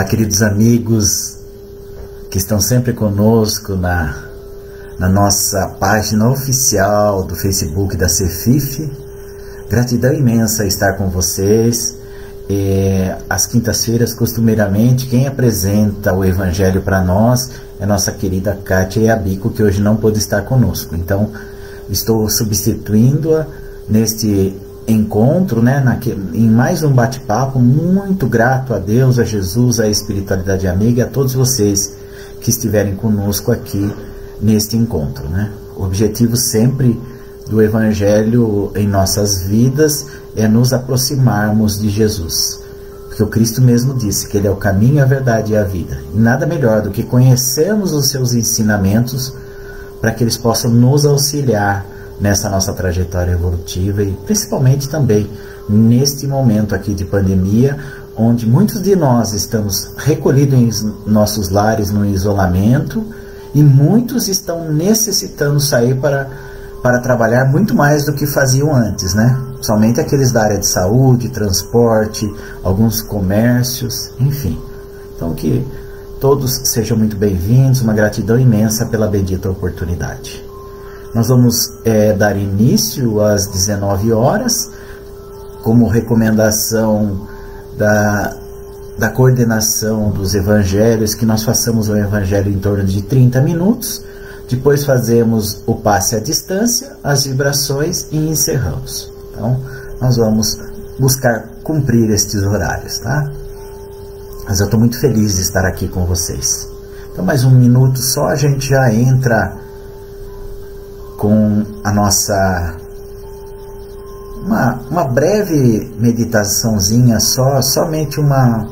Olá, queridos amigos que estão sempre conosco na nossa página oficial do Facebook da CEFIF. Gratidão imensa estar com vocês. Às quintas-feiras, costumeiramente, quem apresenta o Evangelho para nós é nossa querida Kátia Yabico, que hoje não pôde estar conosco. Então, estou substituindo-a neste encontro, em mais um bate-papo. Muito grato a Deus, a Jesus, a espiritualidade amiga, a todos vocês que estiverem conosco aqui neste encontro. O objetivo sempre do Evangelho em nossas vidas é nos aproximarmos de Jesus, porque o Cristo mesmo disse que Ele é o caminho, a verdade e a vida. E nada melhor do que conhecermos os seus ensinamentos para que eles possam nos auxiliar nessa nossa trajetória evolutiva e principalmente também neste momento aqui de pandemia, onde muitos de nós estamos recolhidos em nossos lares no isolamento e muitos estão necessitando sair para trabalhar muito mais do que faziam antes, Somente aqueles da área de saúde, transporte, alguns comércios, enfim. Então que todos sejam muito bem-vindos, uma gratidão imensa pela bendita oportunidade. Nós vamos dar início às 19 horas, como recomendação da coordenação dos evangelhos, que nós façamos o evangelho em torno de 30 minutos, depois fazemos o passe à distância, as vibrações e encerramos. Então, nós vamos buscar cumprir estes horários, tá? Mas eu estou muito feliz de estar aqui com vocês. Então, mais um minuto só, a gente já entra com a nossa uma breve meditaçãozinha somente uma,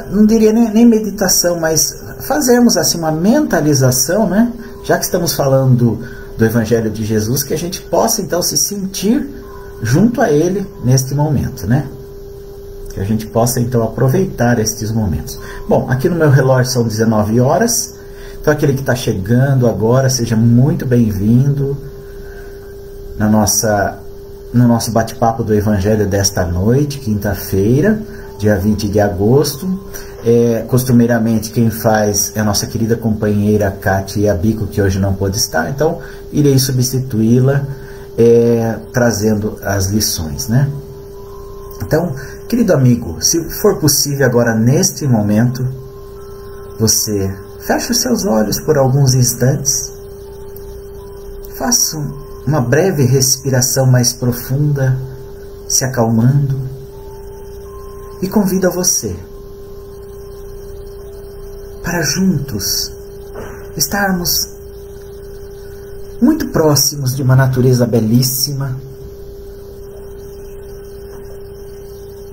não diria nem meditação, mas fazemos assim uma mentalização, já que estamos falando do Evangelho de Jesus, que a gente possa então se sentir junto a Ele neste momento, que a gente possa então aproveitar estes momentos. Bom, aqui no meu relógio são 19 horas, então aquele que está chegando agora, seja muito bem-vindo no nosso bate-papo do Evangelho desta noite, quinta-feira, dia 20 de agosto. Costumeiramente quem faz é a nossa querida companheira Kátia Yabico, que hoje não pôde estar, então irei substituí-la trazendo as lições, Então, querido amigo, se for possível agora neste momento, você feche os seus olhos por alguns instantes, faça uma breve respiração mais profunda, se acalmando, e convido a você para juntos estarmos muito próximos de uma natureza belíssima.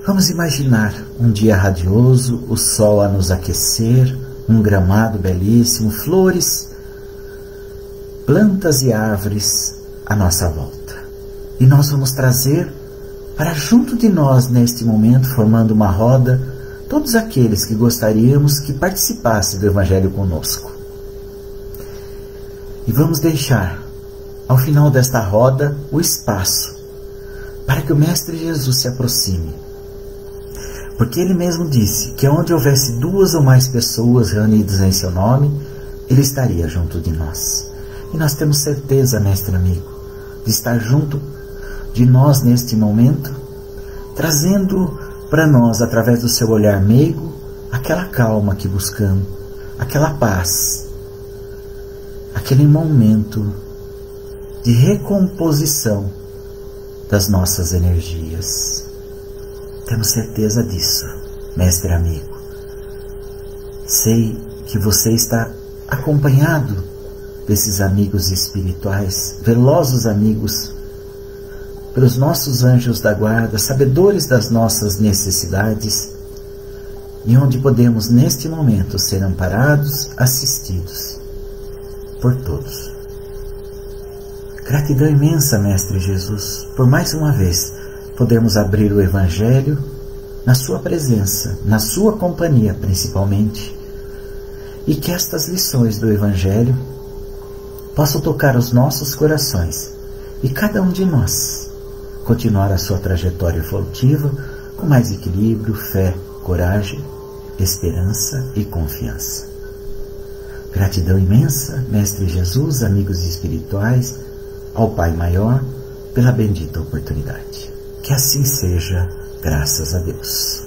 Vamos imaginar um dia radioso, o sol a nos aquecer, um gramado belíssimo, flores, plantas e árvores à nossa volta. E nós vamos trazer para junto de nós, neste momento, formando uma roda, todos aqueles que gostaríamos que participassem do Evangelho conosco. E vamos deixar, ao final desta roda, o espaço para que o Mestre Jesus se aproxime. Porque Ele mesmo disse que onde houvesse 2 ou mais pessoas reunidas em seu nome, Ele estaria junto de nós. E nós temos certeza, mestre amigo, de estar junto de nós neste momento, trazendo para nós, através do seu olhar meigo, aquela calma que buscamos, aquela paz, aquele momento de recomposição das nossas energias. Temos certeza disso, mestre amigo. Sei que você está acompanhado desses amigos espirituais, velosos amigos, pelos nossos anjos da guarda, sabedores das nossas necessidades, e onde podemos neste momento ser amparados, assistidos por todos. Gratidão imensa, Mestre Jesus, por mais uma vez podermos abrir o Evangelho na sua presença, na sua companhia principalmente, e que estas lições do Evangelho possam tocar os nossos corações e cada um de nós continuar a sua trajetória evolutiva com mais equilíbrio, fé, coragem esperança e confiança. Gratidão imensa, Mestre Jesus, amigos espirituais, ao Pai Maior, pela bendita oportunidade. Que assim seja, graças a Deus.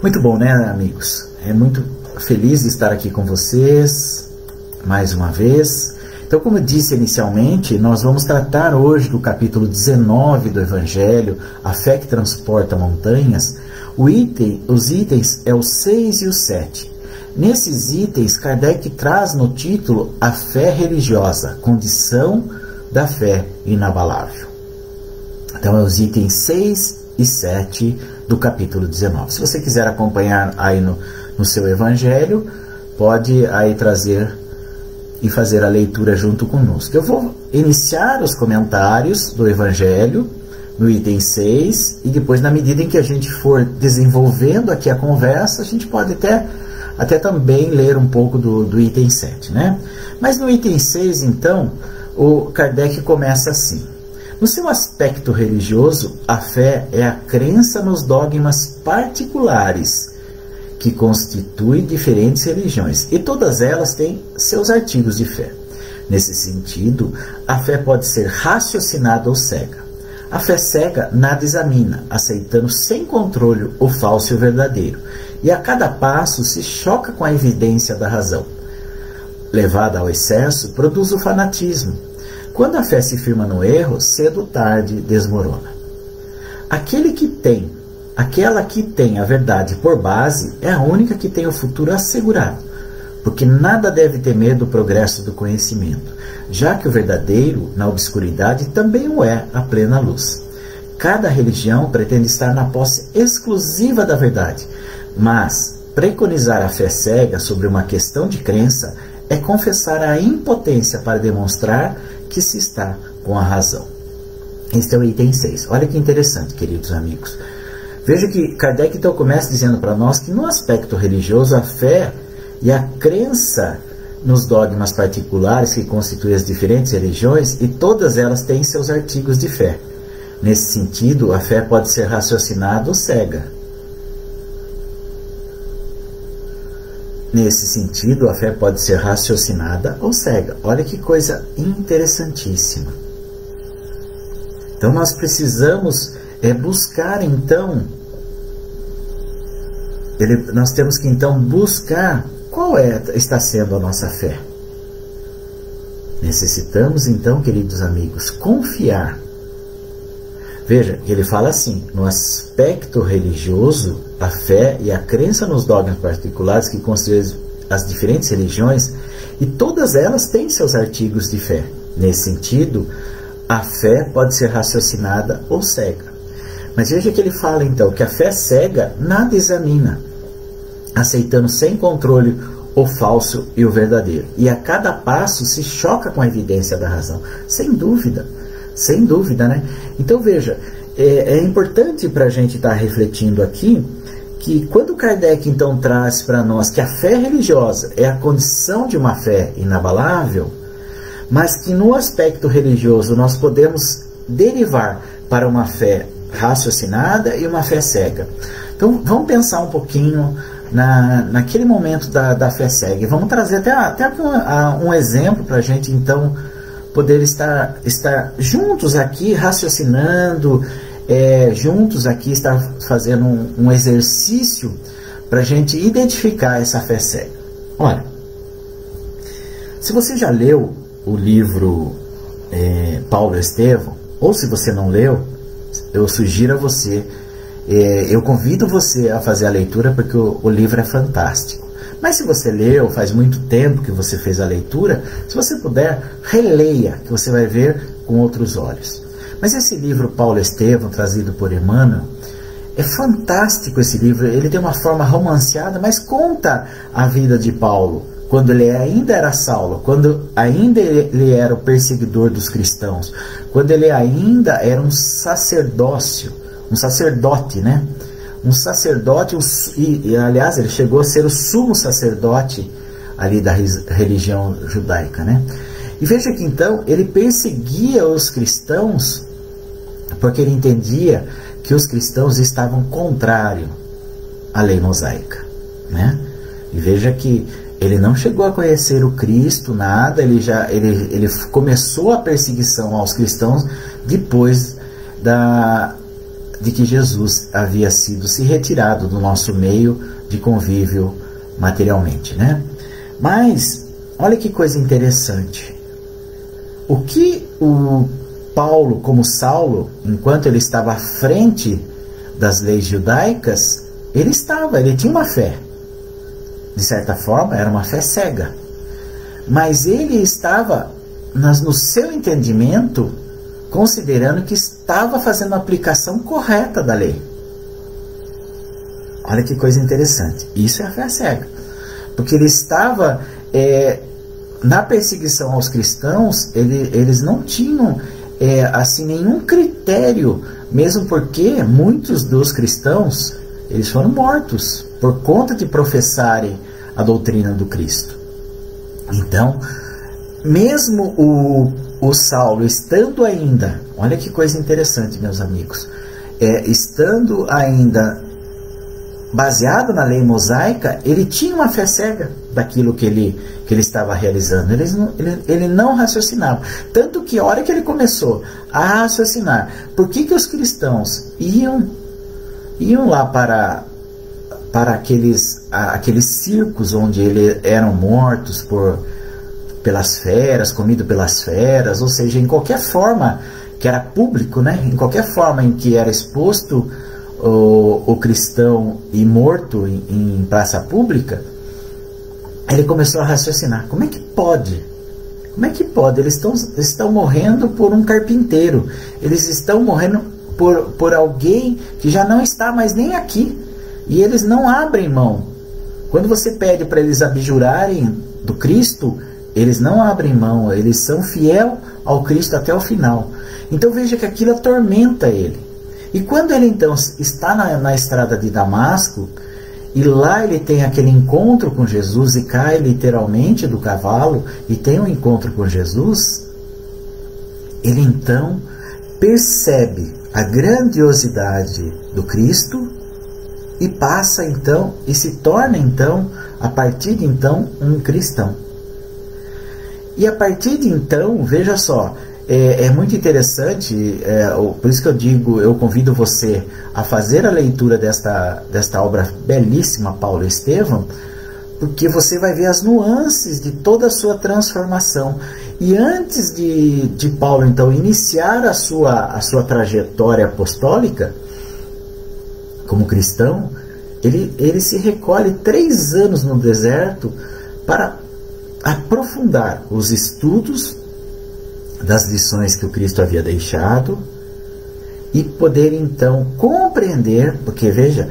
Muito bom, né, amigos? É muito feliz de estar aqui com vocês, mais uma vez. Então, como eu disse inicialmente, nós vamos tratar hoje do capítulo 19 do Evangelho, A Fé que Transporta Montanhas. Os itens é o 6 e o 7. Nesses itens, Kardec traz no título a fé religiosa, condição da fé inabalável. Então, é os itens 6 e 7 do capítulo 19. Se você quiser acompanhar aí no seu Evangelho, pode aí trazer e fazer a leitura junto conosco. Eu vou iniciar os comentários do Evangelho no item 6 e depois, na medida em que a gente for desenvolvendo aqui a conversa, a gente pode até também ler um pouco do item 7, né? Mas no item 6, então, o Kardec começa assim: no seu aspecto religioso, a fé é a crença nos dogmas particulares que constituem diferentes religiões, e todas elas têm seus artigos de fé. Nesse sentido, a fé pode ser raciocinada ou cega. A fé cega nada examina, aceitando sem controle o falso e o verdadeiro, e a cada passo se choca com a evidência da razão. Levada ao excesso, produz o fanatismo. Quando a fé se firma no erro, cedo ou tarde desmorona. Aquela que tem a verdade por base é a única que tem o futuro assegurado, porque nada deve temer do progresso do conhecimento, já que o verdadeiro, na obscuridade, também o é à plena luz. Cada religião pretende estar na posse exclusiva da verdade, mas preconizar a fé cega sobre uma questão de crença é confessar a impotência para demonstrar que se está com a razão. Este é o item 6. Olha que interessante, queridos amigos. Veja que Kardec então começa dizendo para nós que no aspecto religioso a fé e a crença nos dogmas particulares que constituem as diferentes religiões, e todas elas têm seus artigos de fé. Nesse sentido, a fé pode ser raciocinada ou cega. Olha que coisa interessantíssima. Então nós precisamos buscar então, nós temos que então buscar qual está sendo a nossa fé. Necessitamos então, queridos amigos, confiar. Veja, ele fala assim: no aspecto religioso, a fé e a crença nos dogmas particulares que constituem as diferentes religiões, e todas elas têm seus artigos de fé. Nesse sentido, a fé pode ser raciocinada ou cega. Mas veja que ele fala então que a fé cega nada examina, aceitando sem controle o falso e o verdadeiro, e a cada passo se choca com a evidência da razão. Sem dúvida, né? Então veja, é importante para a gente estar refletindo aqui que quando Kardec então traz para nós que a fé religiosa é a condição de uma fé inabalável, mas que no aspecto religioso nós podemos derivar para uma fé raciocinada e uma fé cega. Então vamos pensar um pouquinho naquele momento da fé cega. Vamos trazer até um exemplo para a gente então poder estar juntos aqui raciocinando, juntos aqui estar fazendo um exercício para a gente identificar essa fé cega. Olha, se você já leu o livro Paulo Estevão, ou se você não leu, eu sugiro a você, eu convido você a fazer a leitura, porque o livro é fantástico. Mas se você leu, faz muito tempo que você fez a leitura, se você puder, releia, que você vai ver com outros olhos. Mas esse livro Paulo Estevão, trazido por Emmanuel, é fantástico esse livro. Ele tem uma forma romanceada, mas conta a vida de Paulo, quando ele ainda era Saulo, quando ainda ele era o perseguidor dos cristãos, quando ele ainda era um sacerdote, né? Um sacerdote, e aliás, ele chegou a ser o sumo sacerdote ali da religião judaica, né? E veja que então, ele perseguia os cristãos, porque ele entendia que os cristãos estavam contrários a lei mosaica, né? E veja que ele não chegou a conhecer o Cristo, nada, ele começou a perseguição aos cristãos depois de que Jesus havia sido se retirado do nosso meio de convívio materialmente, né? Mas, olha que coisa interessante. O que o Paulo, como Saulo, enquanto ele estava à frente das leis judaicas, ele tinha uma fé. De certa forma, era uma fé cega. Mas ele estava, no seu entendimento, considerando que estava fazendo a aplicação correta da lei. Olha que coisa interessante. Isso é a fé cega. Porque ele estava, na perseguição aos cristãos, eles não tinham assim, nenhum critério, mesmo porque muitos dos cristãos eles foram mortos por conta de professarem a doutrina do Cristo. Então, mesmo o Saulo estando ainda, olha que coisa interessante, meus amigos, estando ainda baseado na lei mosaica, ele tinha uma fé cega daquilo que ele estava realizando. Ele não raciocinava. Tanto que a hora que ele começou a raciocinar, por que os cristãos iam lá para aqueles circos onde eram mortos pelas feras, comidos pelas feras, ou seja, em qualquer forma que era público, né? Em qualquer forma em que era exposto o cristão e morto em praça pública, ele começou a raciocinar. Como é que pode? Como é que pode? Eles estão morrendo por um carpinteiro. Eles estão morrendo por alguém que já não está mais nem aqui. E eles não abrem mão. Quando você pede para eles abjurarem do Cristo, eles não abrem mão. Eles são fiéis ao Cristo até o final. Então veja que aquilo atormenta ele. E quando ele então está na estrada de Damasco, e lá ele tem aquele encontro com Jesus e cai literalmente do cavalo e tem um encontro com Jesus, ele então percebe a grandiosidade do Cristo e passa então e se torna então, a partir de então, um cristão. E a partir de então, veja só, é muito interessante, por isso que eu convido você a fazer a leitura desta obra belíssima, Paulo e Estevão, porque você vai ver as nuances de toda a sua transformação. E antes de Paulo, então, iniciar a sua trajetória apostólica, como cristão, ele se recolhe 3 anos no deserto para aprofundar os estudos das lições que o Cristo havia deixado e poder então compreender, porque veja,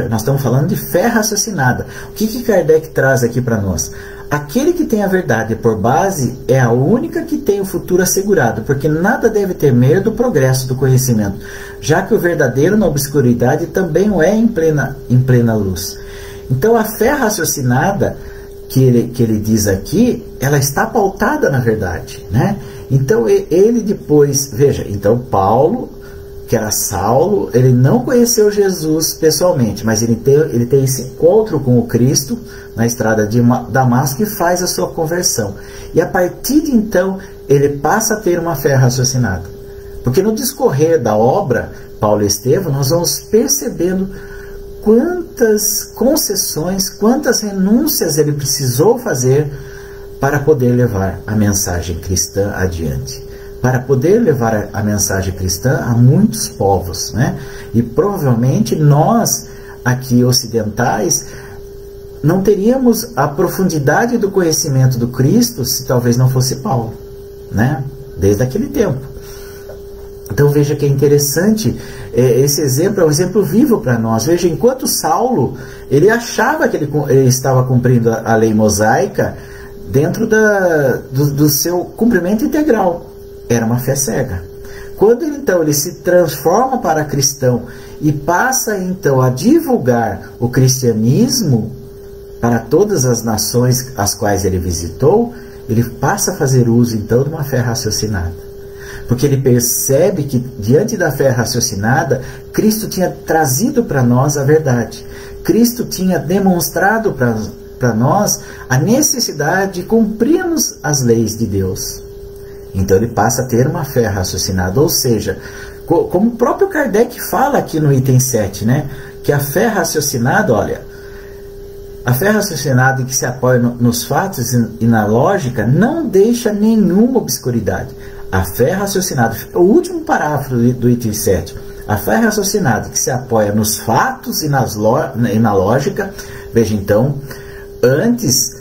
nós estamos falando de fé raciocinada. O que Kardec traz aqui para nós? Aquele que tem a verdade por base é a única que tem o futuro assegurado, porque nada deve temer do progresso do conhecimento, já que o verdadeiro na obscuridade também o é em plena luz. Então a fé raciocinada que ele diz aqui, ela está pautada na verdade, né? Então ele depois, veja, então Paulo, que era Saulo, ele não conheceu Jesus pessoalmente, mas ele tem esse encontro com o Cristo na estrada de Damasco e faz a sua conversão. E a partir de então, ele passa a ter uma fé raciocinada. Porque no discorrer da obra, Paulo e Estevão, nós vamos percebendo quantas concessões, quantas renúncias ele precisou fazer para poder levar a mensagem cristã adiante, para poder levar a mensagem cristã a muitos povos, né? E provavelmente nós, aqui ocidentais, não teríamos a profundidade do conhecimento do Cristo se talvez não fosse Paulo, né? Desde aquele tempo. Então veja que é interessante, esse exemplo é um exemplo vivo para nós. Veja, enquanto Saulo, ele achava que ele estava cumprindo a lei mosaica dentro do seu cumprimento integral. Era uma fé cega. Quando então ele se transforma para cristão e passa então a divulgar o cristianismo para todas as nações as quais ele visitou, ele passa a fazer uso então de uma fé raciocinada. Porque ele percebe que diante da fé raciocinada, Cristo tinha trazido para nós a verdade. Cristo tinha demonstrado para nós a necessidade de cumprirmos as leis de Deus. Então ele passa a ter uma fé raciocinada, ou seja, como o próprio Kardec fala aqui no item 7, né? Que a fé raciocinada, olha, a fé raciocinada que se apoia nos fatos e na lógica não deixa nenhuma obscuridade. A fé raciocinada, o último parágrafo do item 7, a fé raciocinada que se apoia nos fatos e na lógica. Veja então, antes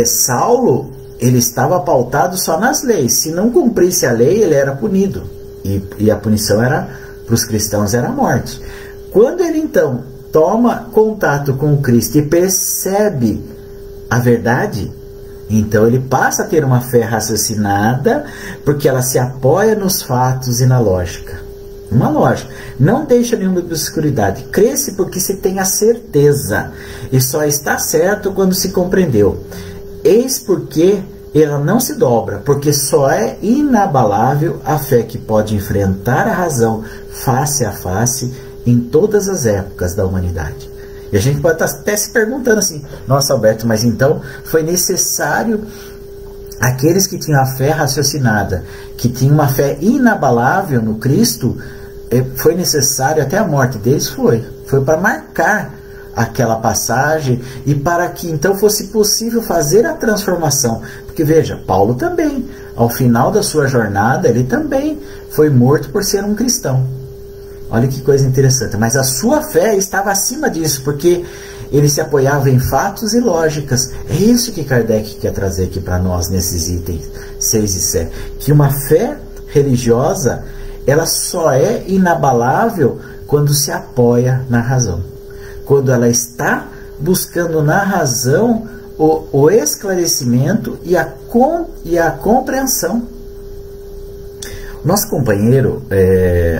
Saulo, ele estava pautado só nas leis. Se não cumprisse a lei, ele era punido. E a punição para os cristãos era a morte. Quando ele então toma contato com o Cristo e percebe a verdade, então ele passa a ter uma fé raciocinada, porque ela se apoia nos fatos e na lógica. Uma lógica. Não deixa nenhuma obscuridade. Cresce porque se tem a certeza. E só está certo quando se compreendeu. Eis porque ela não se dobra, porque só é inabalável a fé que pode enfrentar a razão face a face em todas as épocas da humanidade. E a gente pode estar até se perguntando assim, nossa, Alberto, mas então foi necessário aqueles que tinham a fé raciocinada, que tinham uma fé inabalável no Cristo, foi necessário até a morte deles? Foi para marcar aquela passagem e para que então fosse possível fazer a transformação. Porque veja, Paulo também, ao final da sua jornada, ele também foi morto por ser um cristão. Olha que coisa interessante. Mas a sua fé estava acima disso, porque ele se apoiava em fatos e lógicas. É isso que Kardec quer trazer aqui para nós nesses itens 6 e 7. Que uma fé religiosa, ela só é inabalável quando se apoia na razão. Quando ela está buscando na razão o esclarecimento e a compreensão. Nosso companheiro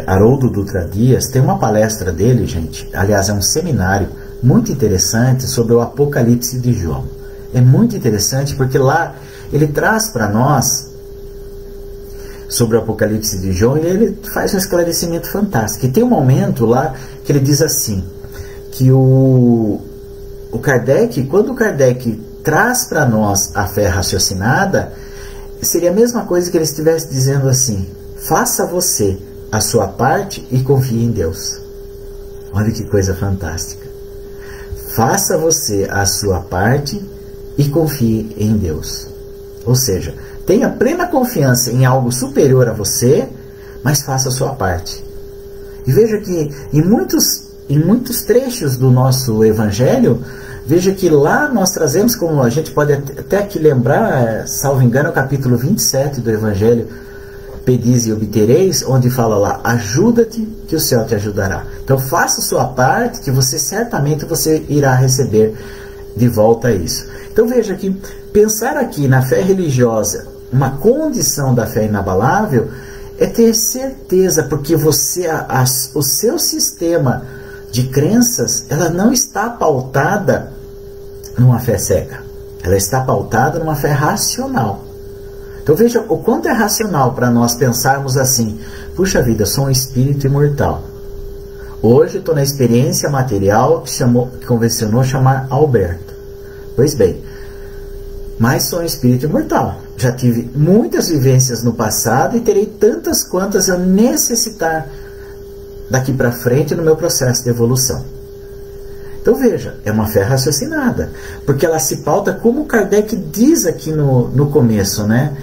Haroldo Dutra Dias tem uma palestra dele, gente, aliás é um seminário muito interessante sobre o Apocalipse de João. É muito interessante porque lá ele traz para nós sobre o Apocalipse de João e ele faz um esclarecimento fantástico. E tem um momento lá que ele diz assim, que o Kardec, quando o Kardec traz para nós a fé raciocinada, seria a mesma coisa que ele estivesse dizendo assim, faça você a sua parte e confie em Deus. Olha que coisa fantástica. Faça você a sua parte e confie em Deus. Ou seja, tenha plena confiança em algo superior a você, mas faça a sua parte. E veja que em muitos trechos do nosso Evangelho, veja que lá nós trazemos, como a gente pode até aqui lembrar, salvo engano, o capítulo 27 do Evangelho, Pedis e obtereis, onde fala lá, ajuda-te que o céu te ajudará. Então faça a sua parte, que certamente você irá receber de volta isso. Então veja que pensar aqui na fé religiosa, uma condição da fé inabalável, é ter certeza, porque o seu sistema de crenças, ela não está pautada numa fé cega. Ela está pautada numa fé racional. Então veja o quanto é racional para nós pensarmos assim, puxa vida, eu sou um espírito imortal. Hoje estou na experiência material que convencionou chamar Alberto. Pois bem, mas sou um espírito imortal. Já tive muitas vivências no passado e terei tantas quantas eu necessitar daqui para frente no meu processo de evolução. Então veja, é uma fé raciocinada, porque ela se pauta como Kardec diz aqui no começo, né?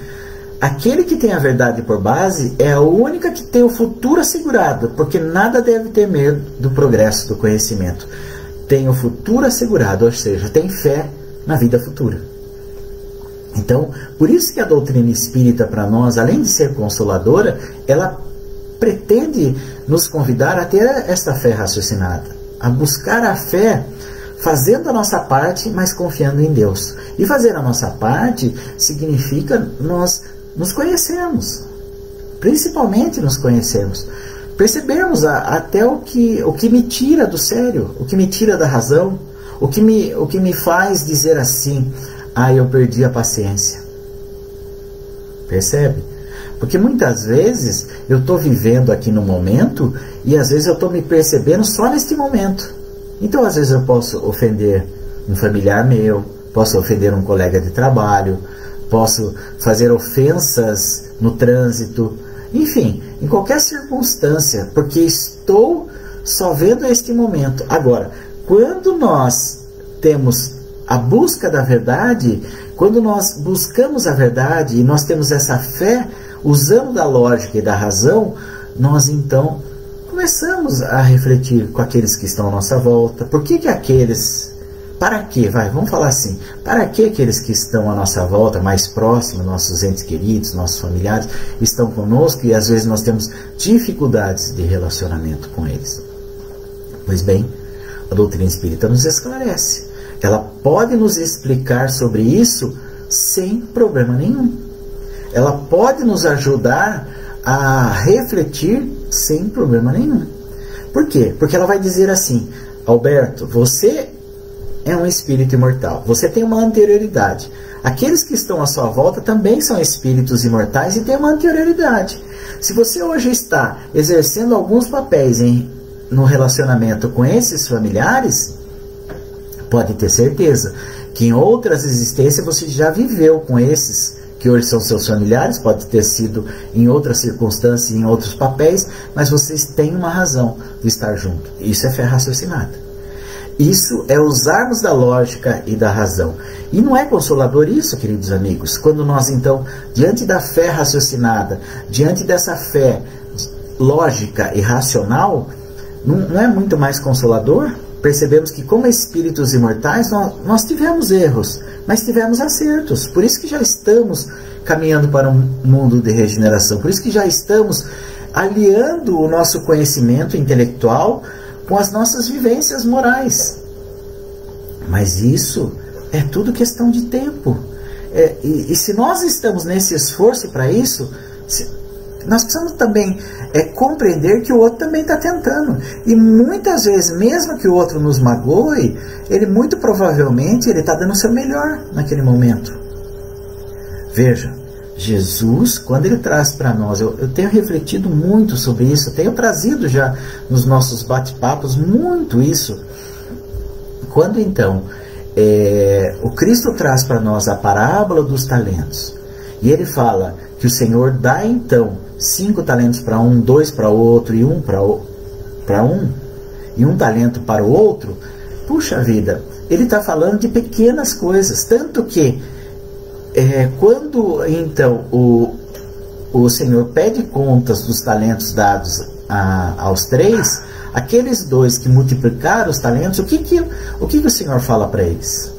Aquele que tem a verdade por base é a única que tem o futuro assegurado, porque nada deve ter medo do progresso do conhecimento. Tem o futuro assegurado, ou seja, tem fé na vida futura. Então, por isso que a doutrina espírita para nós, além de ser consoladora, ela pretende nos convidar a ter esta fé raciocinada, a buscar a fé fazendo a nossa parte, mas confiando em Deus. E fazer a nossa parte significa nós nos conhecermos, principalmente nos conhecermos, percebermos até o que me tira do sério, o que me tira da razão, o que me faz dizer assim, eu perdi a paciência. Percebe? Porque muitas vezes eu estou vivendo aqui no momento e às vezes eu estou me percebendo só neste momento. Então às vezes eu posso ofender um familiar meu, posso ofender um colega de trabalho, posso fazer ofensas no trânsito, enfim, em qualquer circunstância, porque estou só vendo este momento. Agora, quando nós temos a busca da verdade, quando nós buscamos a verdade e nós temos essa fé, usando da lógica e da razão, nós então começamos a refletir com aqueles que estão à nossa volta. Por que aqueles... Para que, vamos falar assim, para que aqueles que estão à nossa volta, mais próximos, nossos entes queridos, nossos familiares, estão conosco e às vezes nós temos dificuldades de relacionamento com eles? Pois bem, a doutrina espírita nos esclarece. Ela pode nos explicar sobre isso sem problema nenhum. Ela pode nos ajudar a refletir sem problema nenhum. Por quê? Porque ela vai dizer assim: Alberto, você é um espírito imortal, você tem uma anterioridade. Aqueles que estão à sua volta também são espíritos imortais e têm uma anterioridade. Se você hoje está exercendo alguns papéis no relacionamento com esses familiares, pode ter certeza que em outras existências você já viveu com esses que hoje são seus familiares, pode ter sido em outras circunstâncias, em outros papéis, mas vocês têm uma razão de estar junto. Isso é fé raciocinada. Isso é usarmos da lógica e da razão. E não é consolador isso, queridos amigos? Quando nós, então, diante da fé raciocinada, diante dessa fé lógica e racional, não é muito mais consolador? Percebemos que, como espíritos imortais, nós tivemos erros, mas tivemos acertos. Por isso que já estamos caminhando para um mundo de regeneração. Por isso que já estamos aliando o nosso conhecimento intelectual com as nossas vivências morais. Mas isso é tudo questão de tempo. E se nós estamos nesse esforço para isso, nós precisamos também compreender que o outro também está tentando. E muitas vezes, mesmo que o outro nos magoe, ele muito provavelmente está dando o seu melhor naquele momento. Veja, Jesus, quando ele traz para nós, eu tenho refletido muito sobre isso, tenho trazido já nos nossos bate-papos muito isso. Quando então o Cristo traz para nós a parábola dos talentos, e ele fala que o Senhor dá então 5 talentos para um, 2 para outro e 1 para um, e 1 talento para o outro, puxa vida, ele está falando de pequenas coisas, tanto que quando então o Senhor pede contas dos talentos dados aos 3, aqueles 2 que multiplicaram os talentos, o que o Senhor fala para eles?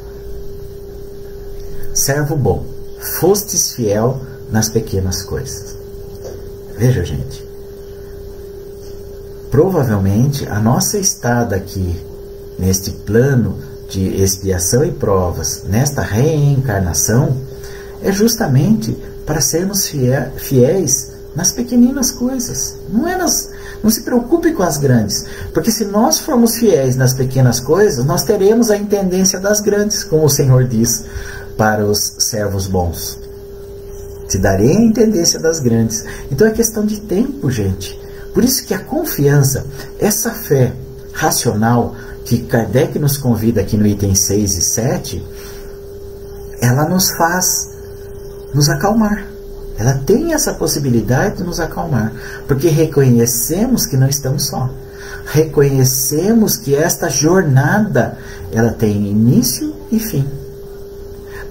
Servo bom, fostes fiel nas pequenas coisas. Veja, gente, provavelmente a nossa estada aqui neste plano de expiação e provas, nesta reencarnação, é justamente para sermos fiéis nas pequeninas coisas. Não se preocupe com as grandes, porque se nós formos fiéis nas pequenas coisas, nós teremos a intendência das grandes, como o Senhor diz para os servos bons. Te darei a intendência das grandes. Então é questão de tempo, gente. Por isso que a confiança, essa fé racional que Kardec nos convida aqui no item 6 e 7, ela nos faz nos acalmar. Ela tem essa possibilidade de nos acalmar, porque reconhecemos que não estamos só. Reconhecemos que esta jornada, ela tem início e fim.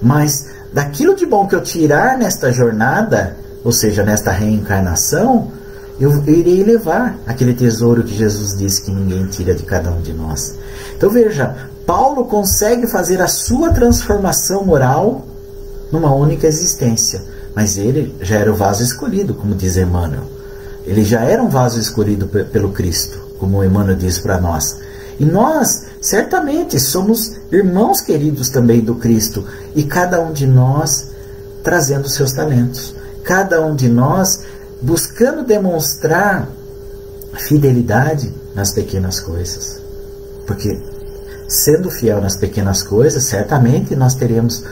Mas daquilo de bom que eu tirar nesta jornada, ou seja, nesta reencarnação, eu irei levar aquele tesouro que Jesus disse que ninguém tira de cada um de nós. Então veja, Paulo consegue fazer a sua transformação moral numa única existência, mas ele já era o vaso escolhido, como diz Emmanuel. Ele já era um vaso escolhido pelo Cristo, como Emmanuel diz para nós. E nós, certamente, somos irmãos queridos também do Cristo, e cada um de nós trazendo seus talentos, cada um de nós buscando demonstrar fidelidade nas pequenas coisas. Porque, sendo fiel nas pequenas coisas, certamente nós teremos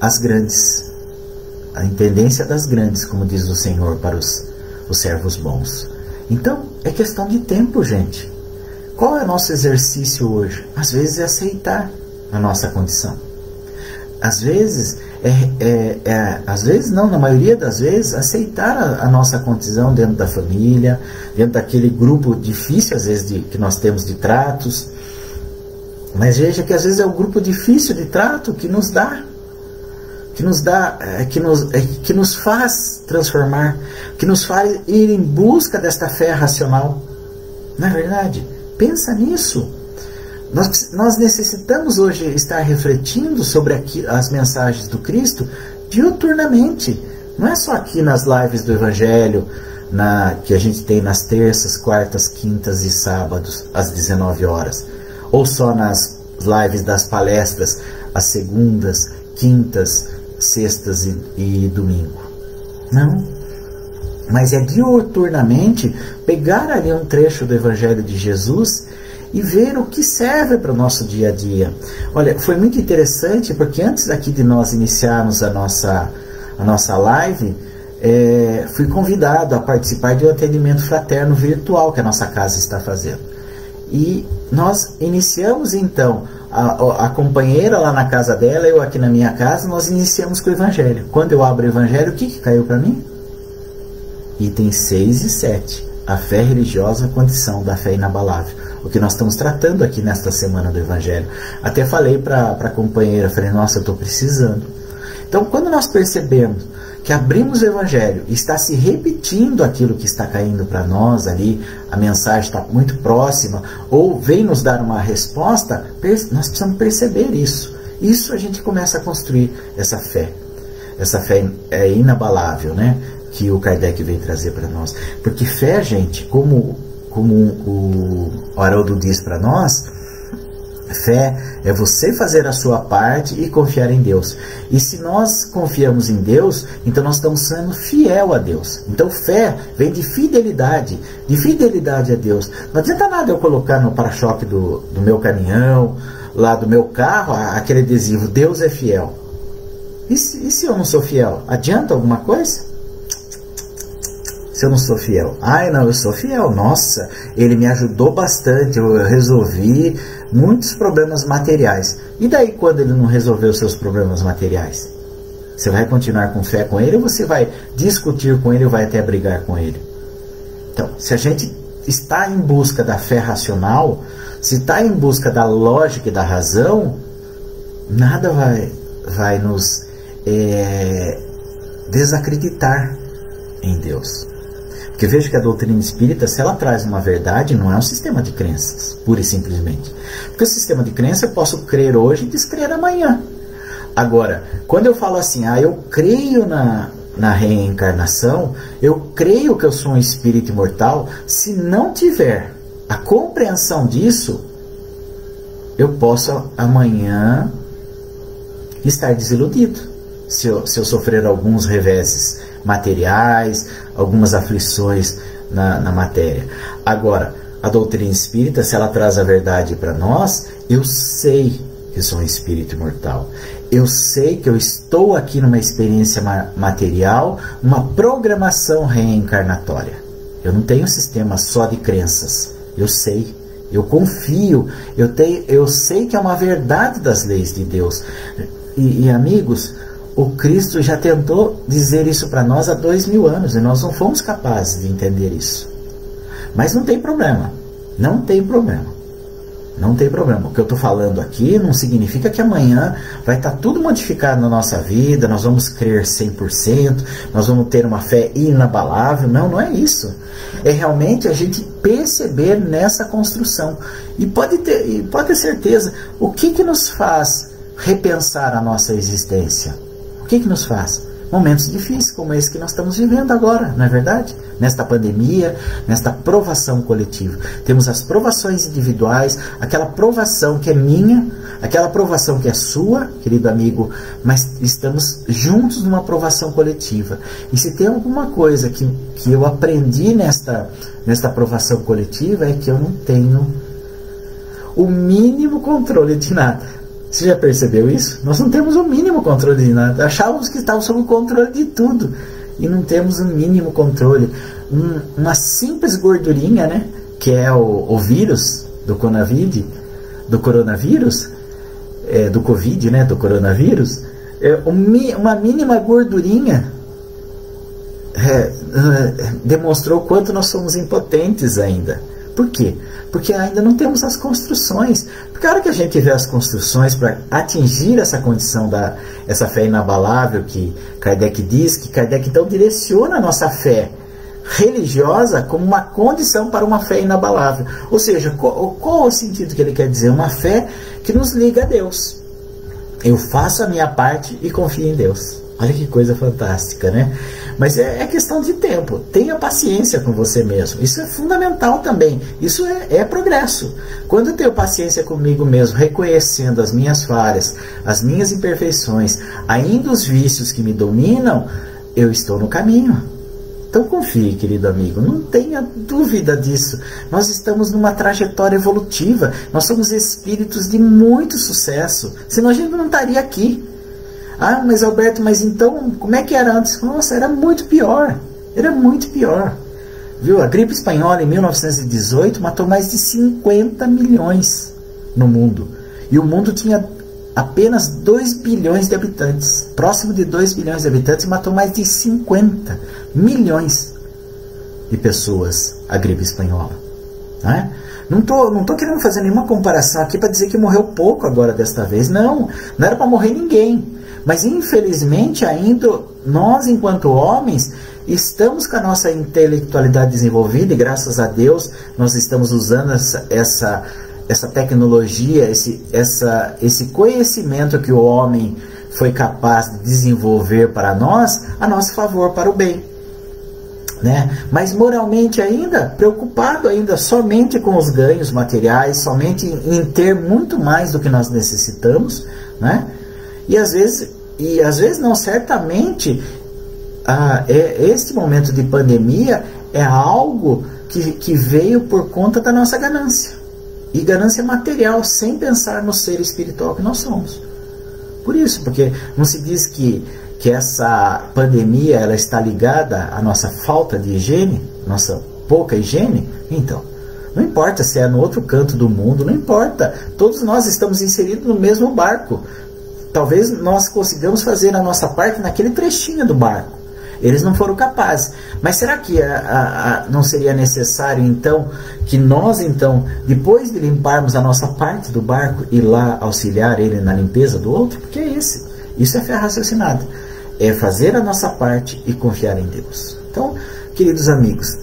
as grandes, a intendência das grandes, como diz o Senhor para os servos bons. Então, é questão de tempo, gente. qual é o nosso exercício hoje? Às vezes é aceitar a nossa condição. Às vezes, às vezes não, na maioria das vezes, aceitar a nossa condição dentro da família, dentro daquele grupo difícil, às vezes, que nós temos de tratos. Mas veja que às vezes é o grupo difícil de trato que nos faz transformar, que nos faz ir em busca desta fé racional. Não é verdade? Pensa nisso. Nós necessitamos hoje estar refletindo sobre as mensagens do Cristo diuturnamente. Não é só aqui nas lives do Evangelho, que a gente tem nas terças, quartas, quintas e sábados, às 19 horas. Ou só nas lives das palestras, às segundas, quintas, sextas e domingo. Não. Mas é diuturnamente pegar ali um trecho do Evangelho de Jesus e ver o que serve para o nosso dia a dia. Olha, foi muito interessante, porque antes aqui de nós iniciarmos a nossa live, fui convidado a participar de um atendimento fraterno virtual que a nossa casa está fazendo. E nós iniciamos então, a companheira lá na casa dela, eu aqui na minha casa, nós iniciamos com o Evangelho. Quando eu abro o Evangelho, o que caiu para mim? Itens 6 e 7. A fé religiosa, a condição da fé inabalável. O que nós estamos tratando aqui nesta semana do Evangelho. Até falei para a companheira, falei, nossa, eu estou precisando. Então, quando nós percebemos que abrimos o Evangelho e está se repetindo aquilo que está caindo para nós ali, a mensagem está muito próxima, ou vem nos dar uma resposta, nós precisamos perceber isso. Isso a gente começa a construir essa fé. Essa fé é inabalável, né? Que o Kardec vem trazer para nós. Porque fé, gente, como o Haroldo diz para nós, fé é você fazer a sua parte e confiar em Deus. E se nós confiamos em Deus, então nós estamos sendo fiel a Deus. Então fé vem de fidelidade a Deus. Não adianta nada eu colocar no para-choque do meu caminhão, lá do meu carro, aquele adesivo, Deus é fiel. E se eu não sou fiel? Adianta alguma coisa? Se eu não sou fiel? Ai, não, eu sou fiel. Nossa, ele me ajudou bastante. Eu resolvi muitos problemas materiais. E daí quando ele não resolveu os seus problemas materiais? Você vai continuar com fé com ele ou você vai discutir com ele ou vai até brigar com ele? Então, se a gente está em busca da fé racional, se está em busca da lógica e da razão, nada vai nos desacreditar em Deus. Porque veja que a doutrina espírita, se ela traz uma verdade, não é um sistema de crenças, pura e simplesmente. Porque o sistema de crença eu posso crer hoje e descrer amanhã. Agora, quando eu falo assim, eu creio na reencarnação, eu creio que eu sou um espírito imortal, se não tiver a compreensão disso, eu posso amanhã estar desiludido. Se eu sofrer alguns reveses materiais, algumas aflições na matéria. Agora, a doutrina espírita, se ela traz a verdade para nós, eu sei que sou um espírito imortal. Eu sei que eu estou aqui numa experiência material, uma programação reencarnatória. Eu não tenho um sistema só de crenças. Eu sei, eu confio, eu sei que é uma verdade das leis de Deus. E amigos, o Cristo já tentou dizer isso para nós há 2000 anos e nós não fomos capazes de entender isso. Mas não tem problema. Não tem problema. Não tem problema. O que eu estou falando aqui não significa que amanhã vai estar tudo modificado na nossa vida, nós vamos crer 100%, nós vamos ter uma fé inabalável. Não, não é isso. É realmente a gente perceber nessa construção. E pode ter certeza, o que nos faz repensar a nossa existência? O que nos faz? Momentos difíceis como esse que nós estamos vivendo agora, não é verdade? Nesta pandemia, nesta provação coletiva. Temos as provações individuais, aquela provação que é minha, aquela provação que é sua, querido amigo, mas estamos juntos numa provação coletiva. E se tem alguma coisa que eu aprendi nesta provação coletiva, é que eu não tenho o mínimo controle de nada. Você já percebeu isso? Nós não temos o mínimo controle de nada. Achávamos que estávamos sob o controle de tudo. E não temos o mínimo controle. Uma simples gordurinha, né? Que é o vírus, do coronavírus, do Covid, né, do coronavírus, uma mínima gordurinha demonstrou o quanto nós somos impotentes ainda. Por quê? Porque ainda não temos as construções. Porque a hora que a gente vê as construções para atingir essa condição essa fé inabalável que Kardec diz, que Kardec então direciona a nossa fé religiosa como uma condição para uma fé inabalável. Ou seja, qual é o sentido que ele quer dizer? Uma fé que nos liga a Deus. Eu faço a minha parte e confio em Deus. Olha que coisa fantástica, né? Mas é questão de tempo. Tenha paciência com você mesmo. Isso é fundamental também. Isso é progresso. Quando eu tenho paciência comigo mesmo, reconhecendo as minhas falhas, as minhas imperfeições, ainda os vícios que me dominam, eu estou no caminho. Então confie, querido amigo, não tenha dúvida disso. Nós estamos numa trajetória evolutiva. Nós somos espíritos de muito sucesso. Senão a gente não estaria aqui. Ah, mas Alberto, mas então, como é que era antes? Nossa, era muito pior. Era muito pior. Viu? A gripe espanhola em 1918 matou mais de 50 milhões no mundo. E o mundo tinha apenas 2 bilhões de habitantes. Próximo de 2 bilhões de habitantes, e matou mais de 50 milhões de pessoas a gripe espanhola. Não é? Não tô querendo fazer nenhuma comparação aqui para dizer que morreu pouco agora desta vez. Não era para morrer ninguém. Mas infelizmente ainda nós, enquanto homens, estamos com a nossa intelectualidade desenvolvida, e graças a Deus nós estamos usando essa tecnologia, esse conhecimento que o homem foi capaz de desenvolver para nós, a nosso favor, para o bem. Né? Mas moralmente ainda, preocupado ainda somente com os ganhos materiais, somente em ter muito mais do que nós necessitamos, né? E às vezes não, certamente este momento de pandemia é algo que veio por conta da nossa ganância. E ganância material, sem pensar no ser espiritual que nós somos. Por isso, porque não se diz que essa pandemia ela está ligada à nossa falta de higiene, nossa pouca higiene? Então, não importa se é no outro canto do mundo, não importa. Todos nós estamos inseridos no mesmo barco. Talvez nós consigamos fazer a nossa parte naquele trechinho do barco. Eles não foram capazes. Mas será que não seria necessário, então, que nós, então, depois de limparmos a nossa parte do barco, ir lá auxiliar ele na limpeza do outro? Porque é isso. Isso é fé raciocinada. É fazer a nossa parte e confiar em Deus. Então, queridos amigos,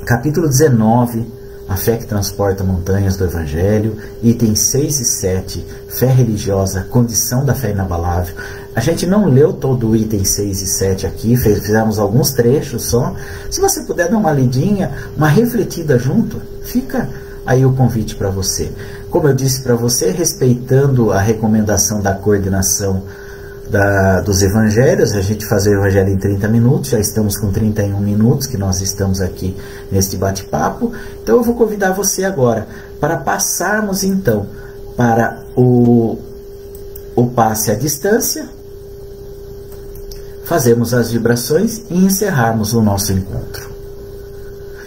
capítulo 19... A fé que transporta montanhas do Evangelho, itens 6 e 7, fé religiosa, condição da fé inabalável. A gente não leu todo o item 6 e 7 aqui, fizemos alguns trechos só. Se você puder dar uma lidinha, uma refletida junto, fica aí o convite para você. Como eu disse para você, respeitando a recomendação da coordenação dos evangelhos, a gente fazer o evangelho em 30 minutos, já estamos com 31 minutos que nós estamos aqui neste bate-papo. Então eu vou convidar você agora para passarmos então para o passe à distância, fazermos as vibrações e encerrarmos o nosso encontro.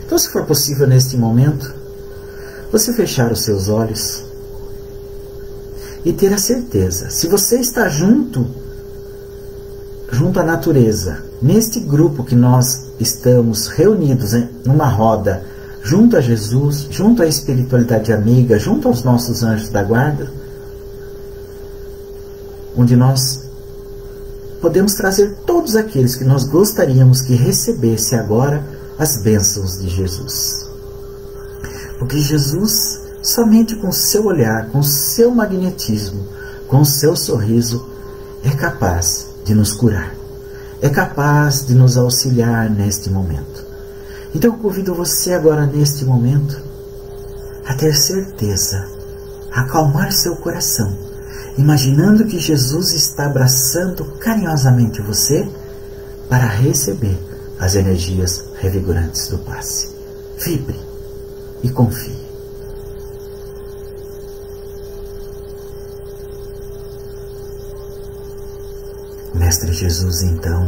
Então, se for possível neste momento, você fechar os seus olhos e ter a certeza, se você está junto à natureza, neste grupo que nós estamos reunidos numa roda, junto a Jesus, junto à espiritualidade amiga, junto aos nossos anjos da guarda, onde nós podemos trazer todos aqueles que nós gostaríamos que recebesse agora as bênçãos de Jesus. Porque Jesus, somente com seu olhar, com seu magnetismo, com seu sorriso, é capaz de nos curar, é capaz de nos auxiliar neste momento. Então eu convido você agora neste momento a ter certeza, a acalmar seu coração, imaginando que Jesus está abraçando carinhosamente você para receber as energias revigorantes do passe. Vibre e confie. Mestre Jesus, então,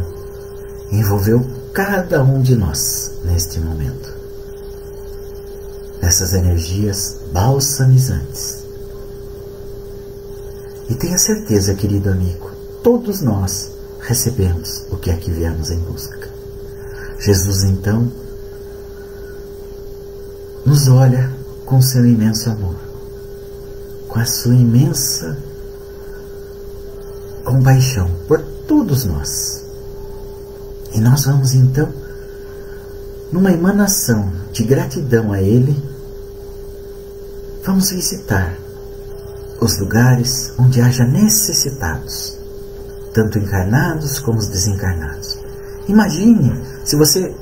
envolveu cada um de nós neste momento. essas energias balsamizantes. E tenha certeza, querido amigo, todos nós recebemos o que é que viemos em busca. Jesus, então, nos olha com seu imenso amor, com a sua imensa compaixão por todos nós. E nós vamos, então, numa emanação de gratidão a Ele, vamos visitar os lugares onde haja necessitados, tanto encarnados como os desencarnados. Imagine, se você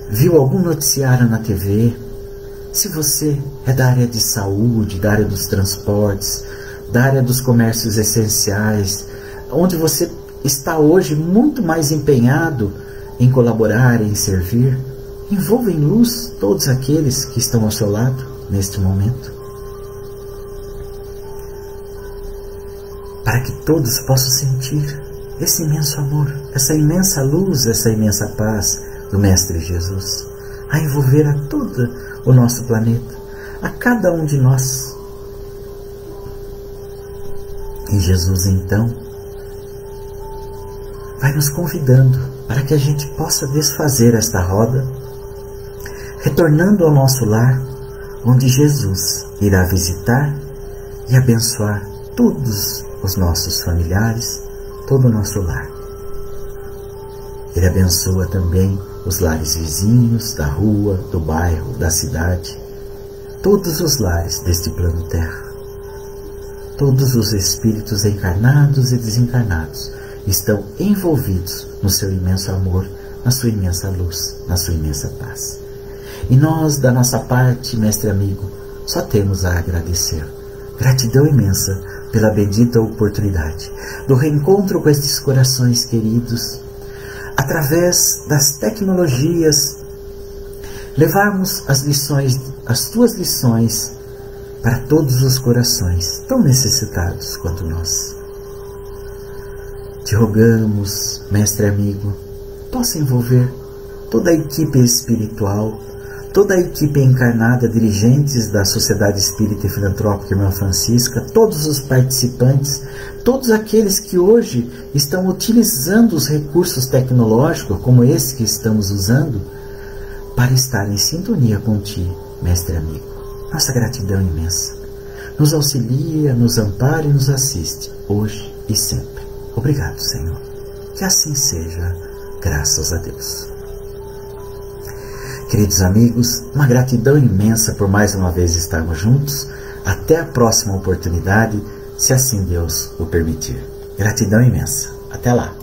viu algum noticiário na TV, se você é da área de saúde, da área dos transportes, da área dos comércios essenciais, onde você está hoje muito mais empenhado em colaborar, em servir, envolva em luz todos aqueles que estão ao seu lado neste momento, para que todos possam sentir esse imenso amor, essa imensa luz, essa imensa paz do Mestre Jesus, a envolver a todo o nosso planeta, a cada um de nós. E Jesus, então, vai nos convidando para que a gente possa desfazer esta roda, retornando ao nosso lar, onde Jesus irá visitar e abençoar todos os nossos familiares, todo o nosso lar. Ele abençoa também os lares vizinhos, da rua, do bairro, da cidade, todos os lares deste plano Terra. Todos os espíritos encarnados e desencarnados estão envolvidos no seu imenso amor, na sua imensa luz, na sua imensa paz. E nós, da nossa parte, mestre amigo, só temos a agradecer. Gratidão imensa pela bendita oportunidade do reencontro com estes corações queridos, através das tecnologias, levarmos as lições, as tuas lições, para todos os corações tão necessitados quanto nós. Te rogamos, mestre amigo, possa envolver toda a equipe espiritual, toda a equipe encarnada, dirigentes da Sociedade Espírita e Filantrópica Irmã Francisca, todos os participantes, todos aqueles que hoje estão utilizando os recursos tecnológicos, como esse que estamos usando, para estar em sintonia com Ti, mestre amigo. Nossa gratidão imensa. Nos auxilia, nos ampara e nos assiste, hoje e sempre. Obrigado, Senhor. Que assim seja, graças a Deus. Queridos amigos, uma gratidão imensa por mais uma vez estarmos juntos. Até a próxima oportunidade, se assim Deus o permitir. Gratidão imensa. Até lá.